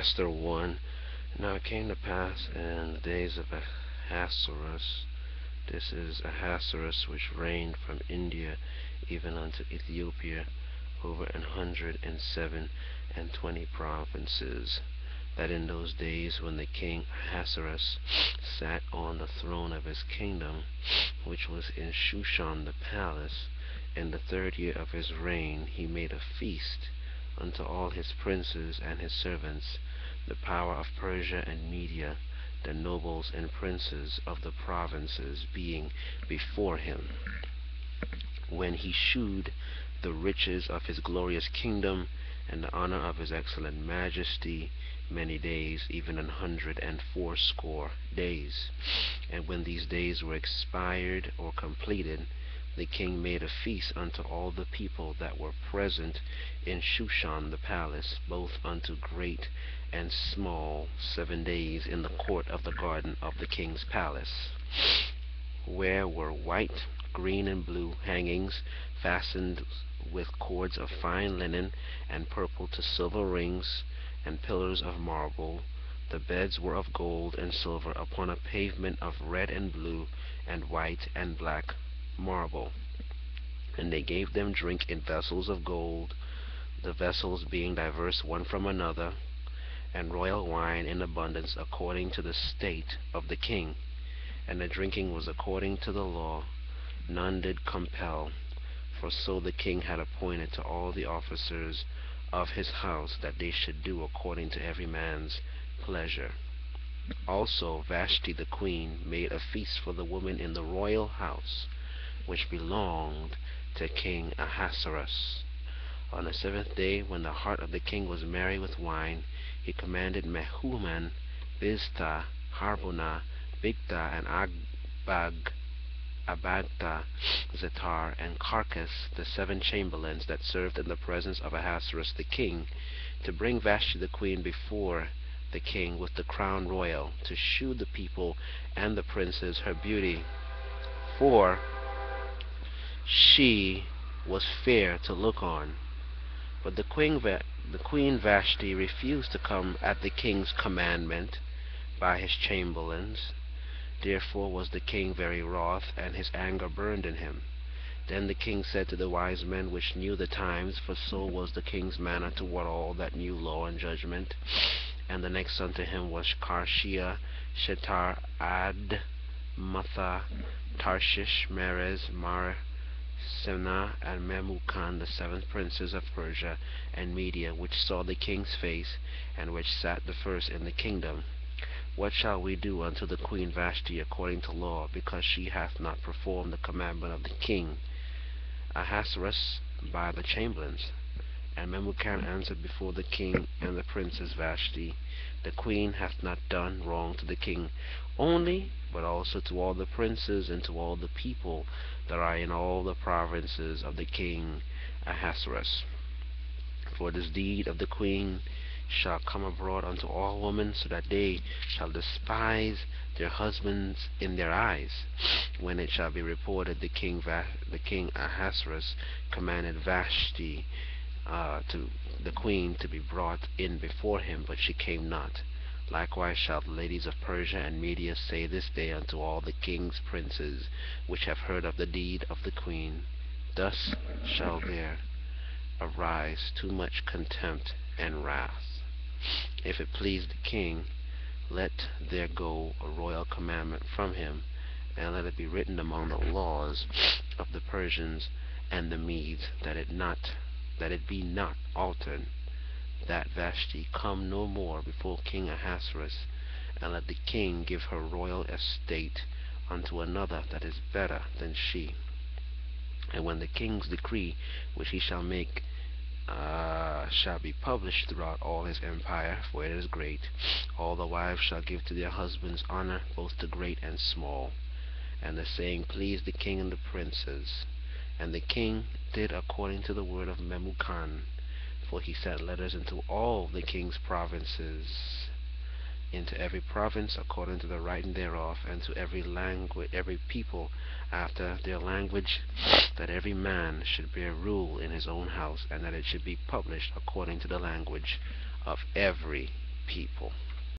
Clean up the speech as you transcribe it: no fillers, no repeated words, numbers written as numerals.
Esther 1. Now it came to pass in the days of Ahasuerus, this is Ahasuerus, which reigned from India even unto Ethiopia, over 127 provinces, that in those days when the king Ahasuerus sat on the throne of his kingdom, which was in Shushan the palace, in the 3rd year of his reign, he made a feast unto all his princes and his servants, the power of Persia and Media, the nobles and princes of the provinces being before him, when he shewed the riches of his glorious kingdom and the honor of his excellent majesty many days, even 180 days. And when these days were expired or completed, the king made a feast unto all the people that were present in Shushan the palace, both unto great and small, 7 days in the court of the garden of the king's palace, where were white, green, and blue hangings fastened with cords of fine linen, and purple to silver rings, and pillars of marble. The beds were of gold and silver, upon a pavement of red and blue and white and black marble. And they gave them drink in vessels of gold, the vessels being diverse one from another, and royal wine in abundance, according to the state of the king. And the drinking was according to the law, none did compel, for so the king had appointed to all the officers of his house, that they should do according to every man's pleasure. Also Vashti the queen made a feast for the women in the royal house, which belonged to King Ahasuerus. On the 7th day, when the heart of the king was merry with wine, he commanded Mehuman, Biztha, Harbona, Bigtha, and Abagtha, Zetar, and Carcass, the 7 chamberlains that served in the presence of Ahasuerus the king, to bring Vashti the queen before the king with the crown royal, to shew the people and the princes her beauty, for she was fair to look on. But the queen Vashti refused to come at the king's commandment by his chamberlains. Therefore was the king very wroth, and his anger burned in him. Then the king said to the wise men which knew the times, for so was the king's manner toward all that knew law and judgment. And the next unto him was Karshia, Shetar, Ad, Matha, Tarshish, Meres, Sena, and Memucan, the 7 princes of Persia and Media, which saw the king's face, and which sat the first in the kingdom. What shall we do unto the queen Vashti according to law, because she hath not performed the commandment of the king Ahasuerus by the chamberlains? And Memucan answered before the king and the princess Vashti, the queen hath not done wrong to the king only, but also to all the princes and to all the people that are in all the provinces of the king Ahasuerus. For this deed of the queen shall come abroad unto all women, so that they shall despise their husbands in their eyes. When it shall be reported, the king Ahasuerus commanded Vashti to the queen to be brought in before him, but she came not. Likewise shall the ladies of Persia and Media say this day unto all the king's princes, which have heard of the deed of the queen, thus shall there arise too much contempt and wrath. If it please the king, let there go a royal commandment from him, and let it be written among the laws of the Persians and the Medes, that it be not altered, that Vashti come no more before King Ahasuerus, and let the king give her royal estate unto another that is better than she. And when the king's decree which he shall make shall be published throughout all his empire, for it is great, all the wives shall give to their husbands honor, both to great and small. And the saying pleased the king and the princes. And the king did according to the word of Memucan, for he sent letters into all the king's provinces, into every province according to the writing thereof, and to every people after their language, that every man should bear rule in his own house, and that it should be published according to the language of every people.